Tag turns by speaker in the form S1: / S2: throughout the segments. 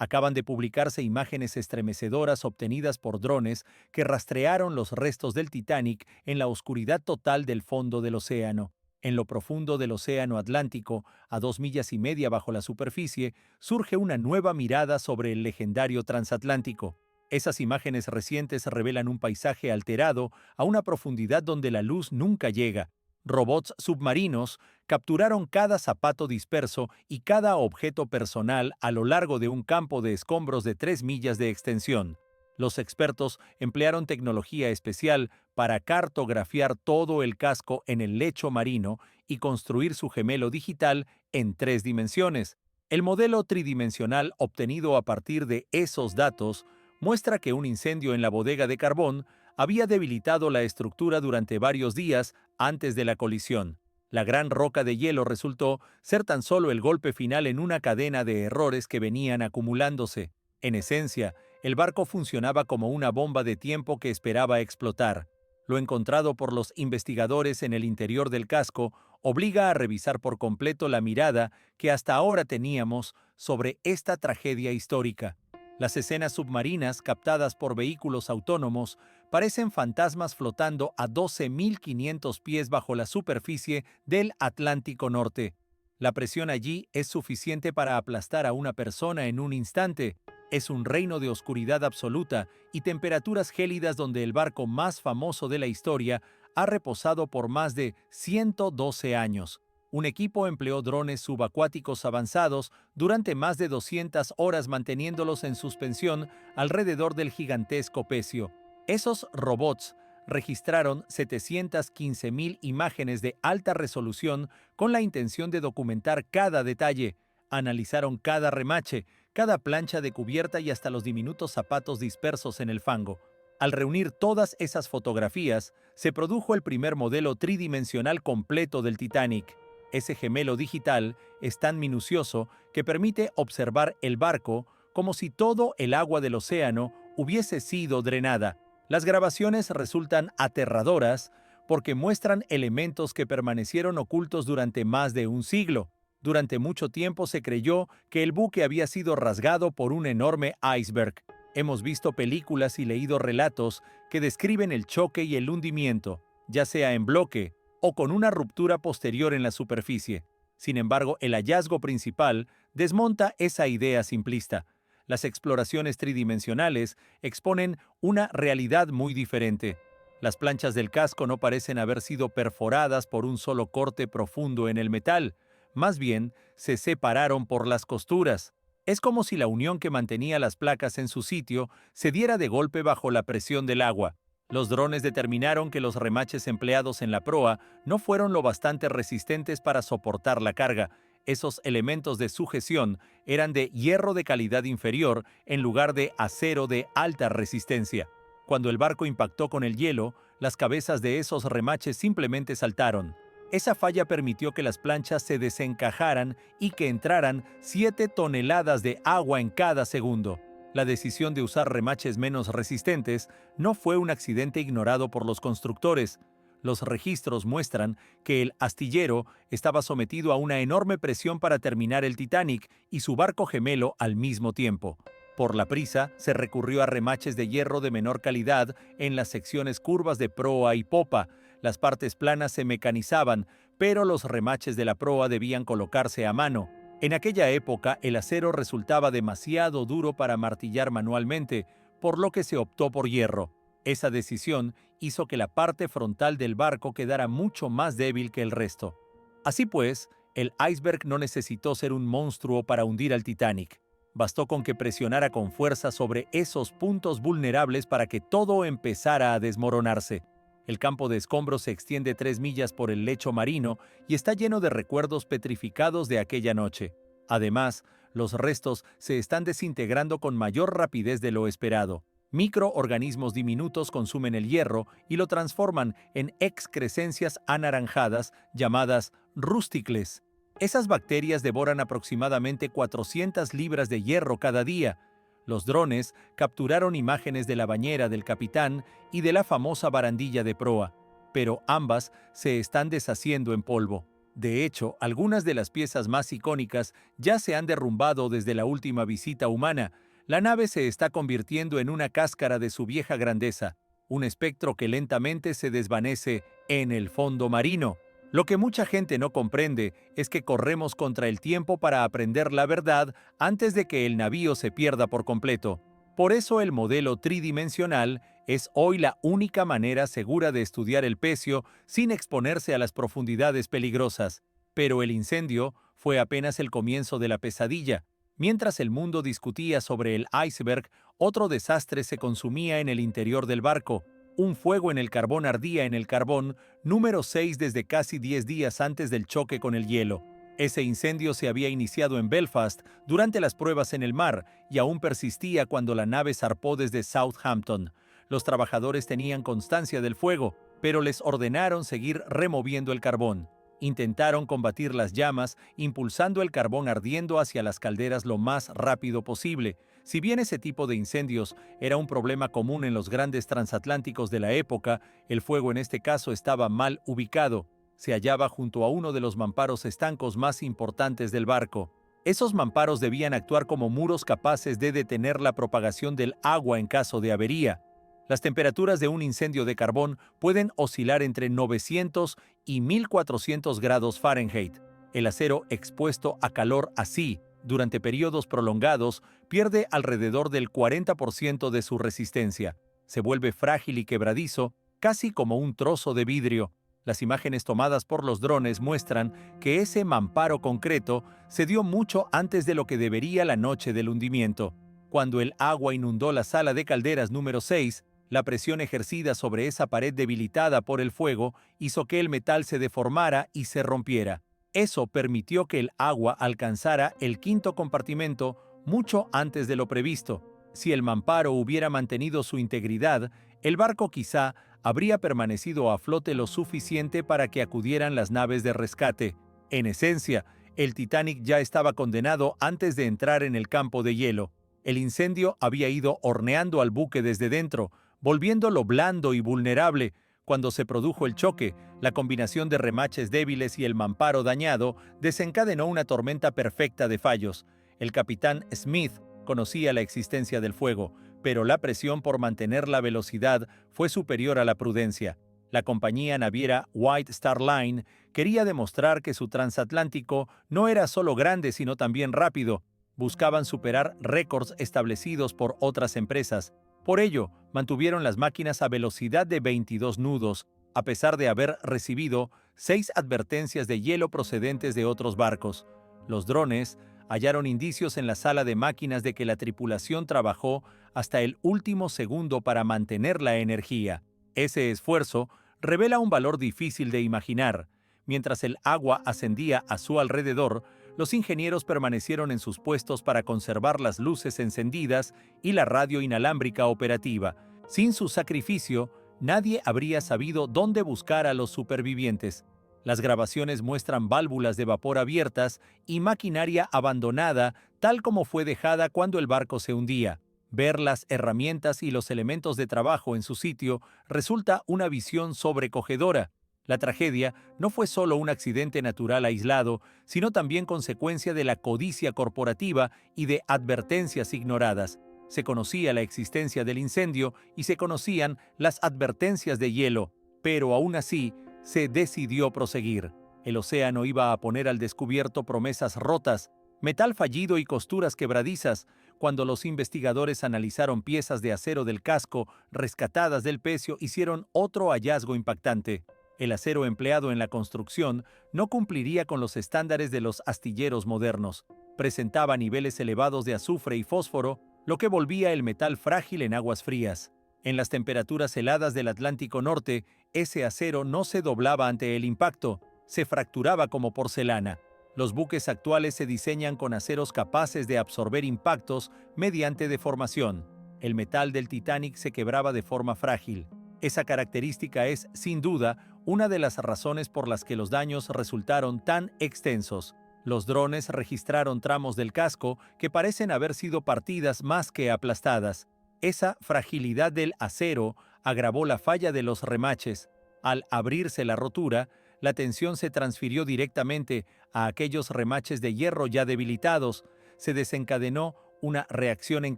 S1: Acaban de publicarse imágenes estremecedoras obtenidas por drones que rastrearon los restos del Titanic en la oscuridad total del fondo del océano. En lo profundo del océano Atlántico, a 2,5 millas bajo la superficie, surge una nueva mirada sobre el legendario transatlántico. Esas imágenes recientes revelan un paisaje alterado a una profundidad donde la luz nunca llega. Robots submarinos capturaron cada zapato disperso y cada objeto personal a lo largo de un campo de escombros de 3 millas de extensión. Los expertos emplearon tecnología especial para cartografiar todo el casco en el lecho marino y construir su gemelo digital en 3 dimensiones. El modelo tridimensional obtenido a partir de esos datos muestra que un incendio en la bodega de carbón había debilitado la estructura durante varios días antes de la colisión. La gran roca de hielo resultó ser tan solo el golpe final en una cadena de errores que venían acumulándose. En esencia, el barco funcionaba como una bomba de tiempo que esperaba explotar. Lo encontrado por los investigadores en el interior del casco obliga a revisar por completo la mirada que hasta ahora teníamos sobre esta tragedia histórica. Las escenas submarinas captadas por vehículos autónomos parecen fantasmas flotando a 12,500 pies bajo la superficie del Atlántico Norte. La presión allí es suficiente para aplastar a una persona en un instante. Es un reino de oscuridad absoluta y temperaturas gélidas donde el barco más famoso de la historia ha reposado por más de 112 años. Un equipo empleó drones subacuáticos avanzados durante más de 200 horas manteniéndolos en suspensión alrededor del gigantesco pecio. Esos robots registraron 715,000 imágenes de alta resolución con la intención de documentar cada detalle. Analizaron cada remache, cada plancha de cubierta y hasta los diminutos zapatos dispersos en el fango. Al reunir todas esas fotografías, se produjo el primer modelo tridimensional completo del Titanic. Ese gemelo digital es tan minucioso que permite observar el barco como si todo el agua del océano hubiese sido drenada. Las grabaciones resultan aterradoras porque muestran elementos que permanecieron ocultos durante más de un siglo. Durante mucho tiempo se creyó que el buque había sido rasgado por un enorme iceberg. Hemos visto películas y leído relatos que describen el choque y el hundimiento, ya sea en bloque o con una ruptura posterior en la superficie. Sin embargo, el hallazgo principal desmonta esa idea simplista. Las exploraciones tridimensionales exponen una realidad muy diferente. Las planchas del casco no parecen haber sido perforadas por un solo corte profundo en el metal, más bien se separaron por las costuras. Es como si la unión que mantenía las placas en su sitio se diera de golpe bajo la presión del agua. Los drones determinaron que los remaches empleados en la proa no fueron lo bastante resistentes para soportar la carga. Esos elementos de sujeción eran de hierro de calidad inferior en lugar de acero de alta resistencia. Cuando el barco impactó con el hielo, las cabezas de esos remaches simplemente saltaron. Esa falla permitió que las planchas se desencajaran y que entraran 7 toneladas de agua en cada segundo. La decisión de usar remaches menos resistentes no fue un accidente ignorado por los constructores. Los registros muestran que el astillero estaba sometido a una enorme presión para terminar el Titanic y su barco gemelo al mismo tiempo. Por la prisa, se recurrió a remaches de hierro de menor calidad en las secciones curvas de proa y popa. Las partes planas se mecanizaban, pero los remaches de la proa debían colocarse a mano. En aquella época, el acero resultaba demasiado duro para martillar manualmente, por lo que se optó por hierro. Esa decisión hizo que la parte frontal del barco quedara mucho más débil que el resto. Así pues, el iceberg no necesitó ser un monstruo para hundir al Titanic. Bastó con que presionara con fuerza sobre esos puntos vulnerables para que todo empezara a desmoronarse. El campo de escombros se extiende 3 millas por el lecho marino y está lleno de recuerdos petrificados de aquella noche. Además, los restos se están desintegrando con mayor rapidez de lo esperado. Microorganismos diminutos consumen el hierro y lo transforman en excrescencias anaranjadas llamadas rústicles. Esas bacterias devoran aproximadamente 400 libras de hierro cada día. Los drones capturaron imágenes de la bañera del capitán y de la famosa barandilla de proa, pero ambas se están deshaciendo en polvo. De hecho, algunas de las piezas más icónicas ya se han derrumbado desde la última visita humana. La nave se está convirtiendo en una cáscara de su vieja grandeza, un espectro que lentamente se desvanece en el fondo marino. Lo que mucha gente no comprende es que corremos contra el tiempo para aprender la verdad antes de que el navío se pierda por completo. Por eso el modelo tridimensional es hoy la única manera segura de estudiar el pecio sin exponerse a las profundidades peligrosas. Pero el incendio fue apenas el comienzo de la pesadilla. Mientras el mundo discutía sobre el iceberg, otro desastre se consumía en el interior del barco. Un fuego en el carbón ardía en el carbón número 6 desde casi 10 días antes del choque con el hielo. Ese incendio se había iniciado en Belfast durante las pruebas en el mar y aún persistía cuando la nave zarpó desde Southampton. Los trabajadores tenían constancia del fuego, pero les ordenaron seguir removiendo el carbón. Intentaron combatir las llamas, impulsando el carbón ardiendo hacia las calderas lo más rápido posible. Si bien ese tipo de incendios era un problema común en los grandes transatlánticos de la época, el fuego en este caso estaba mal ubicado. Se hallaba junto a uno de los mamparos estancos más importantes del barco. Esos mamparos debían actuar como muros capaces de detener la propagación del agua en caso de avería. Las temperaturas de un incendio de carbón pueden oscilar entre 900 y 1400 grados Fahrenheit. El acero expuesto a calor así, durante periodos prolongados, pierde alrededor del 40% de su resistencia. Se vuelve frágil y quebradizo, casi como un trozo de vidrio. Las imágenes tomadas por los drones muestran que ese mamparo concreto se dio mucho antes de lo que debería la noche del hundimiento. Cuando el agua inundó la sala de calderas número 6, la presión ejercida sobre esa pared debilitada por el fuego hizo que el metal se deformara y se rompiera. Eso permitió que el agua alcanzara el quinto compartimento mucho antes de lo previsto. Si el mamparo hubiera mantenido su integridad, el barco quizá habría permanecido a flote lo suficiente para que acudieran las naves de rescate. En esencia, el Titanic ya estaba condenado antes de entrar en el campo de hielo. El incendio había ido horneando al buque desde dentro, volviéndolo blando y vulnerable. Cuando se produjo el choque, la combinación de remaches débiles y el mamparo dañado desencadenó una tormenta perfecta de fallos. El capitán Smith conocía la existencia del fuego, pero la presión por mantener la velocidad fue superior a la prudencia. La compañía naviera White Star Line quería demostrar que su transatlántico no era solo grande sino también rápido. Buscaban superar récords establecidos por otras empresas. Por ello, mantuvieron las máquinas a velocidad de 22 nudos, a pesar de haber recibido 6 advertencias de hielo procedentes de otros barcos. Los drones hallaron indicios en la sala de máquinas de que la tripulación trabajó hasta el último segundo para mantener la energía. Ese esfuerzo revela un valor difícil de imaginar. Mientras el agua ascendía a su alrededor, los ingenieros permanecieron en sus puestos para conservar las luces encendidas y la radio inalámbrica operativa. Sin su sacrificio, nadie habría sabido dónde buscar a los supervivientes. Las grabaciones muestran válvulas de vapor abiertas y maquinaria abandonada, tal como fue dejada cuando el barco se hundía. Ver las herramientas y los elementos de trabajo en su sitio resulta una visión sobrecogedora. La tragedia no fue solo un accidente natural aislado, sino también consecuencia de la codicia corporativa y de advertencias ignoradas. Se conocía la existencia del incendio y se conocían las advertencias de hielo, pero aún así se decidió proseguir. El océano iba a poner al descubierto promesas rotas, metal fallido y costuras quebradizas. Cuando los investigadores analizaron piezas de acero del casco rescatadas del pecio, hicieron otro hallazgo impactante. El acero empleado en la construcción no cumpliría con los estándares de los astilleros modernos. Presentaba niveles elevados de azufre y fósforo, lo que volvía el metal frágil en aguas frías. En las temperaturas heladas del Atlántico Norte, ese acero no se doblaba ante el impacto, se fracturaba como porcelana. Los buques actuales se diseñan con aceros capaces de absorber impactos mediante deformación. El metal del Titanic se quebraba de forma frágil. Esa característica es, sin duda, una de las razones por las que los daños resultaron tan extensos. Los drones registraron tramos del casco que parecen haber sido partidas más que aplastadas. Esa fragilidad del acero agravó la falla de los remaches. Al abrirse la rotura, La tensión se transfirió directamente a aquellos remaches de hierro ya debilitados. Se desencadenó una reacción en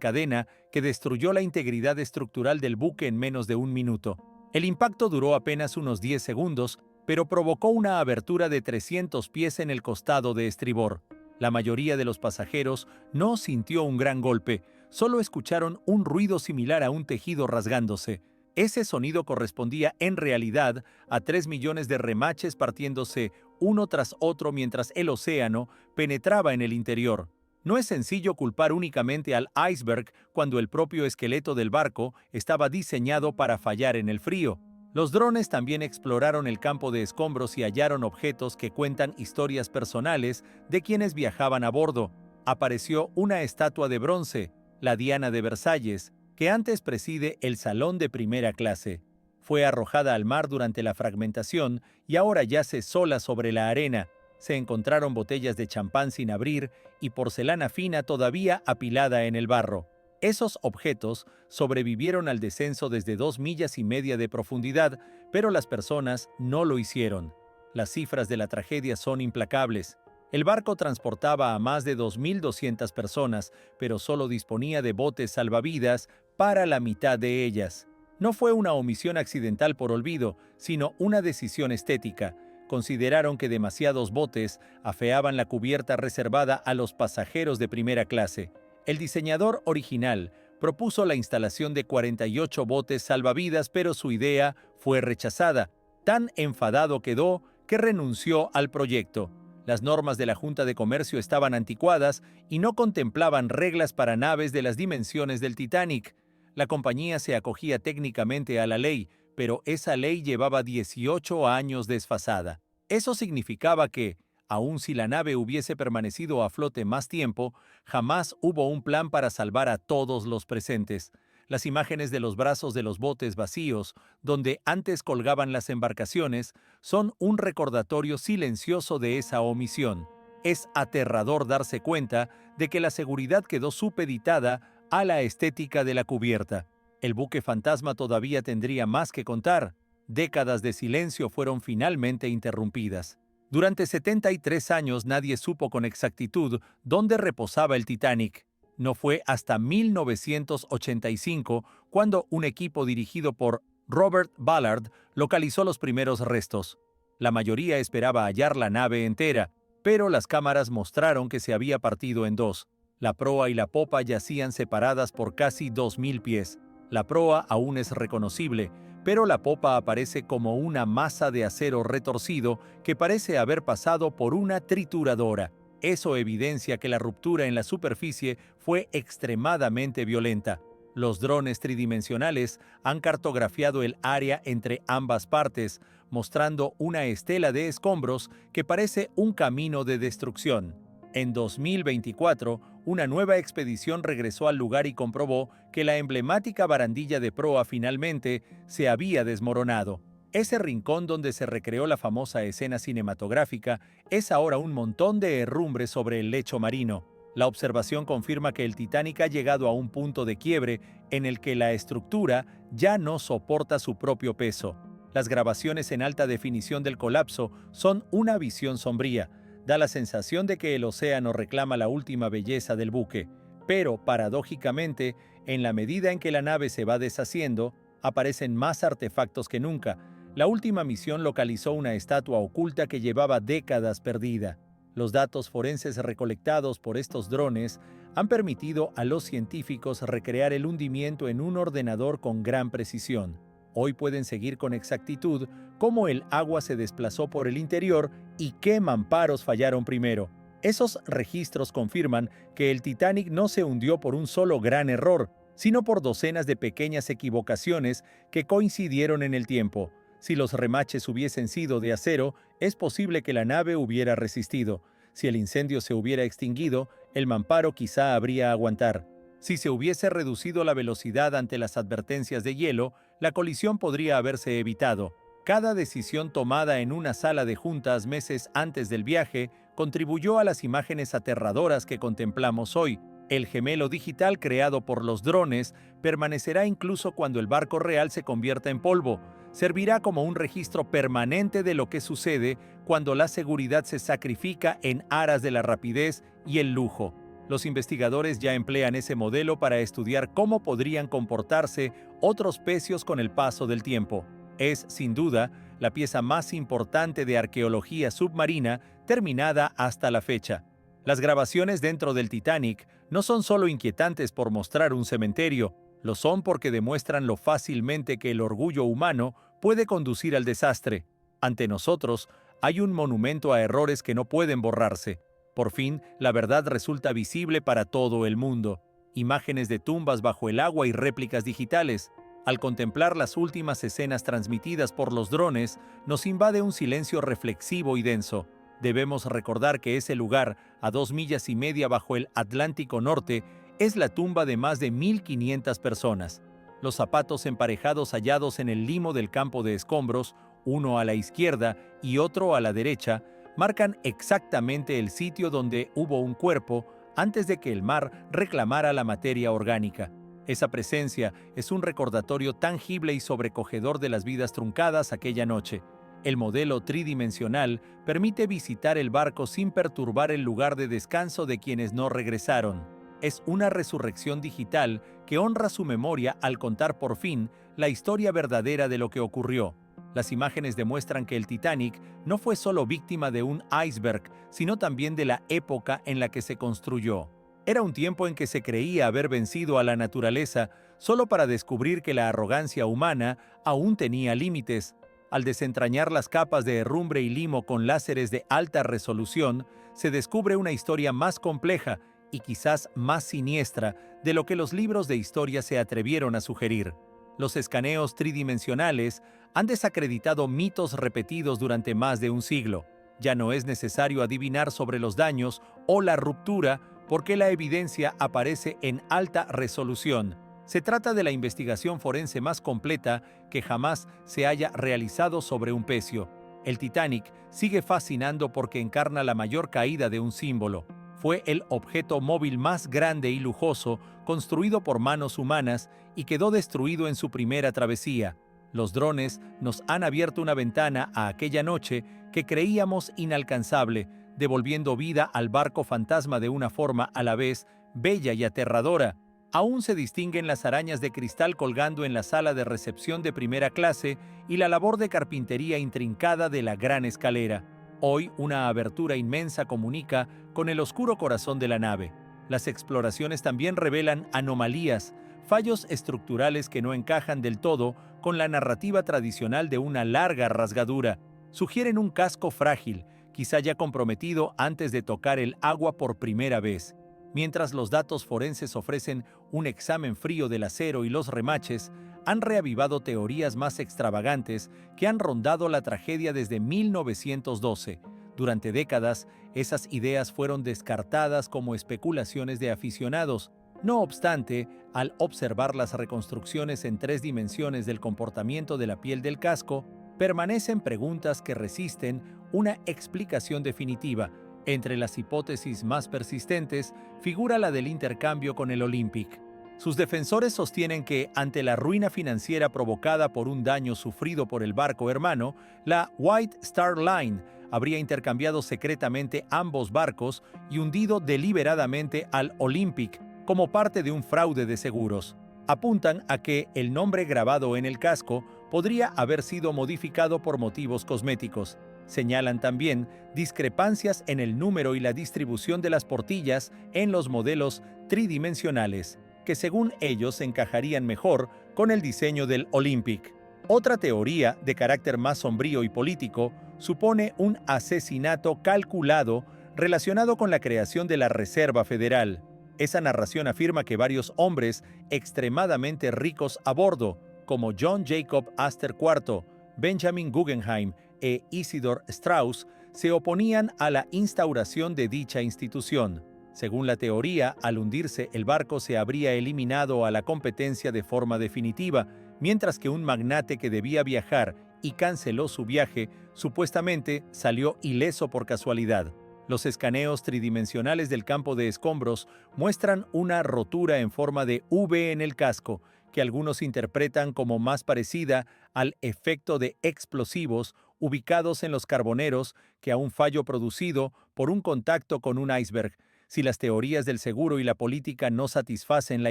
S1: cadena que destruyó la integridad estructural del buque en menos de un minuto. El impacto duró apenas unos 10 segundos, pero provocó una abertura de 300 pies en el costado de estribor. La mayoría de los pasajeros no sintió un gran golpe, solo escucharon un ruido similar a un tejido rasgándose. Ese sonido correspondía en realidad a 3 millones de remaches partiéndose uno tras otro mientras el océano penetraba en el interior. No es sencillo culpar únicamente al iceberg cuando el propio esqueleto del barco estaba diseñado para fallar en el frío. Los drones también exploraron el campo de escombros y hallaron objetos que cuentan historias personales de quienes viajaban a bordo. Apareció una estatua de bronce, la Diana de Versalles, que antes preside el salón de primera clase. Fue arrojada al mar durante la fragmentación y ahora yace sola sobre la arena. Se encontraron botellas de champán sin abrir y porcelana fina todavía apilada en el barro. Esos objetos sobrevivieron al descenso desde 2,5 millas de profundidad, pero las personas no lo hicieron. Las cifras de la tragedia son implacables. El barco transportaba a más de 2,200 personas, pero solo disponía de botes salvavidas para la mitad de ellas. No fue una omisión accidental por olvido, sino una decisión estética. Consideraron que demasiados botes afeaban la cubierta reservada a los pasajeros de primera clase. El diseñador original propuso la instalación de 48 botes salvavidas, pero su idea fue rechazada. Tan enfadado quedó que renunció al proyecto. Las normas de la Junta de Comercio estaban anticuadas y no contemplaban reglas para naves de las dimensiones del Titanic. La compañía se acogía técnicamente a la ley, pero esa ley llevaba 18 años desfasada. Eso significaba que, aun si la nave hubiese permanecido a flote más tiempo, jamás hubo un plan para salvar a todos los presentes. Las imágenes de los brazos de los botes vacíos, donde antes colgaban las embarcaciones, son un recordatorio silencioso de esa omisión. Es aterrador darse cuenta de que la seguridad quedó supeditada a la estética de la cubierta. El buque fantasma todavía tendría más que contar. Décadas de silencio fueron finalmente interrumpidas. Durante 73 años nadie supo con exactitud dónde reposaba el Titanic. No fue hasta 1985 cuando un equipo dirigido por Robert Ballard localizó los primeros restos. La mayoría esperaba hallar la nave entera, pero las cámaras mostraron que se había partido en dos. La proa y la popa yacían separadas por casi 2,000 pies. La proa aún es reconocible, pero la popa aparece como una masa de acero retorcido que parece haber pasado por una trituradora. Eso evidencia que la ruptura en la superficie fue extremadamente violenta. Los drones tridimensionales han cartografiado el área entre ambas partes, mostrando una estela de escombros que parece un camino de destrucción. En 2024, una nueva expedición regresó al lugar y comprobó que la emblemática barandilla de proa finalmente se había desmoronado. Ese rincón donde se recreó la famosa escena cinematográfica es ahora un montón de herrumbre sobre el lecho marino. La observación confirma que el Titanic ha llegado a un punto de quiebre en el que la estructura ya no soporta su propio peso. Las grabaciones en alta definición del colapso son una visión sombría. Da la sensación de que el océano reclama la última belleza del buque, pero, paradójicamente, en la medida en que la nave se va deshaciendo, aparecen más artefactos que nunca. La última misión localizó una estatua oculta que llevaba décadas perdida. Los datos forenses recolectados por estos drones han permitido a los científicos recrear el hundimiento en un ordenador con gran precisión. Hoy pueden seguir con exactitud cómo el agua se desplazó por el interior y qué mamparos fallaron primero. Esos registros confirman que el Titanic no se hundió por un solo gran error, sino por docenas de pequeñas equivocaciones que coincidieron en el tiempo. Si los remaches hubiesen sido de acero, es posible que la nave hubiera resistido. Si el incendio se hubiera extinguido, el mamparo quizá habría aguantar. Si se hubiese reducido la velocidad ante las advertencias de hielo, la colisión podría haberse evitado. Cada decisión tomada en una sala de juntas meses antes del viaje contribuyó a las imágenes aterradoras que contemplamos hoy. El gemelo digital creado por los drones permanecerá incluso cuando el barco real se convierta en polvo. Servirá como un registro permanente de lo que sucede cuando la seguridad se sacrifica en aras de la rapidez y el lujo. Los investigadores ya emplean ese modelo para estudiar cómo podrían comportarse otros pecios con el paso del tiempo. Es, sin duda, la pieza más importante de arqueología submarina terminada hasta la fecha. Las grabaciones dentro del Titanic no son solo inquietantes por mostrar un cementerio, lo son porque demuestran lo fácilmente que el orgullo humano puede conducir al desastre. Ante nosotros, hay un monumento a errores que no pueden borrarse. Por fin, la verdad resulta visible para todo el mundo. Imágenes de tumbas bajo el agua y réplicas digitales. Al contemplar las últimas escenas transmitidas por los drones, nos invade un silencio reflexivo y denso. Debemos recordar que ese lugar, a 2,5 millas bajo el Atlántico Norte, es la tumba de más de 1,500 personas. Los zapatos emparejados hallados en el limo del campo de escombros, uno a la izquierda y otro a la derecha, marcan exactamente el sitio donde hubo un cuerpo antes de que el mar reclamara la materia orgánica. Esa presencia es un recordatorio tangible y sobrecogedor de las vidas truncadas aquella noche. El modelo tridimensional permite visitar el barco sin perturbar el lugar de descanso de quienes no regresaron. Es una resurrección digital que honra su memoria al contar por fin la historia verdadera de lo que ocurrió. Las imágenes demuestran que el Titanic no fue solo víctima de un iceberg, sino también de la época en la que se construyó. Era un tiempo en que se creía haber vencido a la naturaleza solo para descubrir que la arrogancia humana aún tenía límites. Al desentrañar las capas de herrumbre y limo con láseres de alta resolución, se descubre una historia más compleja y quizás más siniestra de lo que los libros de historia se atrevieron a sugerir. Los escaneos tridimensionales han desacreditado mitos repetidos durante más de un siglo. Ya no es necesario adivinar sobre los daños o la ruptura porque la evidencia aparece en alta resolución. Se trata de la investigación forense más completa que jamás se haya realizado sobre un pecio. El Titanic sigue fascinando porque encarna la mayor caída de un símbolo. Fue el objeto móvil más grande y lujoso construido por manos humanas y quedó destruido en su primera travesía. Los drones nos han abierto una ventana a aquella noche que creíamos inalcanzable, devolviendo vida al barco fantasma de una forma a la vez bella y aterradora. Aún se distinguen las arañas de cristal colgando en la sala de recepción de primera clase y la labor de carpintería intrincada de la gran escalera. Hoy, una abertura inmensa comunica con el oscuro corazón de la nave. Las exploraciones también revelan anomalías, fallos estructurales que no encajan del todo con la narrativa tradicional de una larga rasgadura. Sugieren un casco frágil, quizá ya comprometido antes de tocar el agua por primera vez. Mientras los datos forenses ofrecen un examen frío del acero y los remaches, han reavivado teorías más extravagantes que han rondado la tragedia desde 1912. Durante décadas, esas ideas fueron descartadas como especulaciones de aficionados. No obstante, al observar las reconstrucciones en 3 dimensiones del comportamiento de la piel del casco, permanecen preguntas que resisten una explicación definitiva. Entre las hipótesis más persistentes figura la del intercambio con el Olympic. Sus defensores sostienen que, ante la ruina financiera provocada por un daño sufrido por el barco hermano, la White Star Line habría intercambiado secretamente ambos barcos y hundido deliberadamente al Olympic como parte de un fraude de seguros. Apuntan a que el nombre grabado en el casco podría haber sido modificado por motivos cosméticos. Señalan también discrepancias en el número y la distribución de las portillas en los modelos tridimensionales, que según ellos encajarían mejor con el diseño del Olympic. Otra teoría, de carácter más sombrío y político, supone un asesinato calculado relacionado con la creación de la Reserva Federal. Esa narración afirma que varios hombres extremadamente ricos a bordo, como John Jacob Astor IV, Benjamin Guggenheim e Isidor Straus, se oponían a la instauración de dicha institución. Según la teoría, al hundirse el barco se habría eliminado a la competencia de forma definitiva, mientras que un magnate que debía viajar y canceló su viaje, supuestamente salió ileso por casualidad. Los escaneos tridimensionales del campo de escombros muestran una rotura en forma de V en el casco, que algunos interpretan como más parecida al efecto de explosivos ubicados en los carboneros que a un fallo producido por un contacto con un iceberg. Si las teorías del seguro y la política no satisfacen la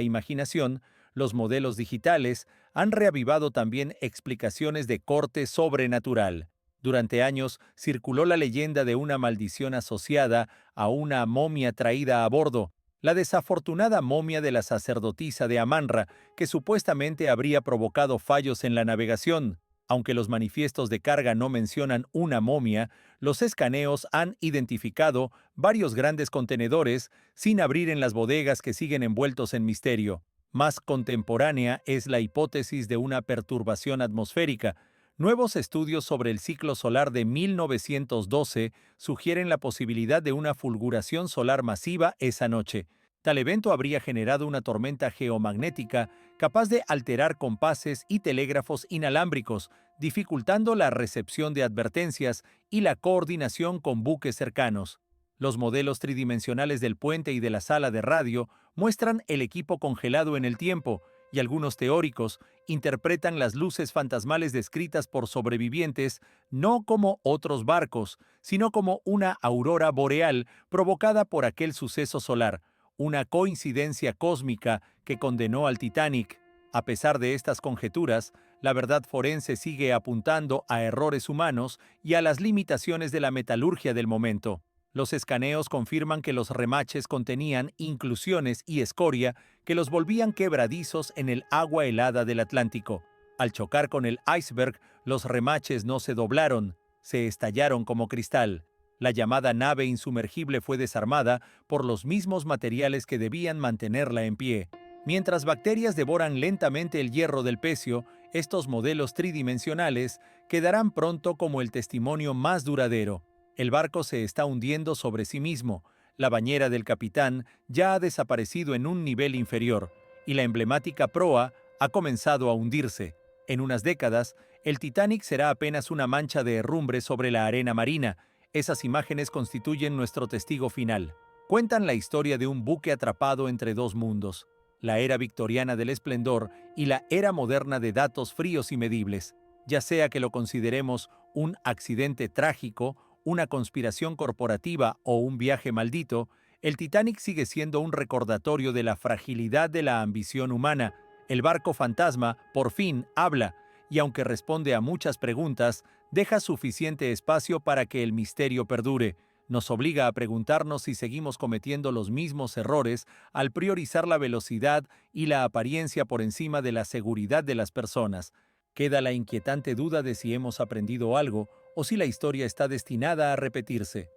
S1: imaginación, los modelos digitales han reavivado también explicaciones de corte sobrenatural. Durante años circuló la leyenda de una maldición asociada a una momia traída a bordo, la desafortunada momia de la sacerdotisa de Amanra, que supuestamente habría provocado fallos en la navegación. Aunque los manifiestos de carga no mencionan una momia, los escaneos han identificado varios grandes contenedores sin abrir en las bodegas que siguen envueltos en misterio. Más contemporánea es la hipótesis de una perturbación atmosférica. Nuevos estudios sobre el ciclo solar de 1912 sugieren la posibilidad de una fulguración solar masiva esa noche. Tal evento habría generado una tormenta geomagnética capaz de alterar compases y telégrafos inalámbricos, dificultando la recepción de advertencias y la coordinación con buques cercanos. Los modelos tridimensionales del puente y de la sala de radio muestran el equipo congelado en el tiempo, y algunos teóricos interpretan las luces fantasmales descritas por sobrevivientes no como otros barcos, sino como una aurora boreal provocada por aquel suceso solar, una coincidencia cósmica que condenó al Titanic. A pesar de estas conjeturas, la verdad forense sigue apuntando a errores humanos y a las limitaciones de la metalurgia del momento. Los escaneos confirman que los remaches contenían inclusiones y escoria que los volvían quebradizos en el agua helada del Atlántico. Al chocar con el iceberg, los remaches no se doblaron, se estallaron como cristal. La llamada nave insumergible fue desarmada por los mismos materiales que debían mantenerla en pie. Mientras bacterias devoran lentamente el hierro del pecio, estos modelos tridimensionales quedarán pronto como el testimonio más duradero. El barco se está hundiendo sobre sí mismo, la bañera del capitán ya ha desaparecido en un nivel inferior, y la emblemática proa ha comenzado a hundirse. En unas décadas, el Titanic será apenas una mancha de herrumbre sobre la arena marina. Esas imágenes constituyen nuestro testigo final. Cuentan la historia de un buque atrapado entre dos mundos, la era victoriana del esplendor y la era moderna de datos fríos y medibles. Ya sea que lo consideremos un accidente trágico, una conspiración corporativa o un viaje maldito, el Titanic sigue siendo un recordatorio de la fragilidad de la ambición humana. El barco fantasma, por fin, habla, y aunque responde a muchas preguntas, deja suficiente espacio para que el misterio perdure. Nos obliga a preguntarnos si seguimos cometiendo los mismos errores al priorizar la velocidad y la apariencia por encima de la seguridad de las personas. Queda la inquietante duda de si hemos aprendido algo o si la historia está destinada a repetirse.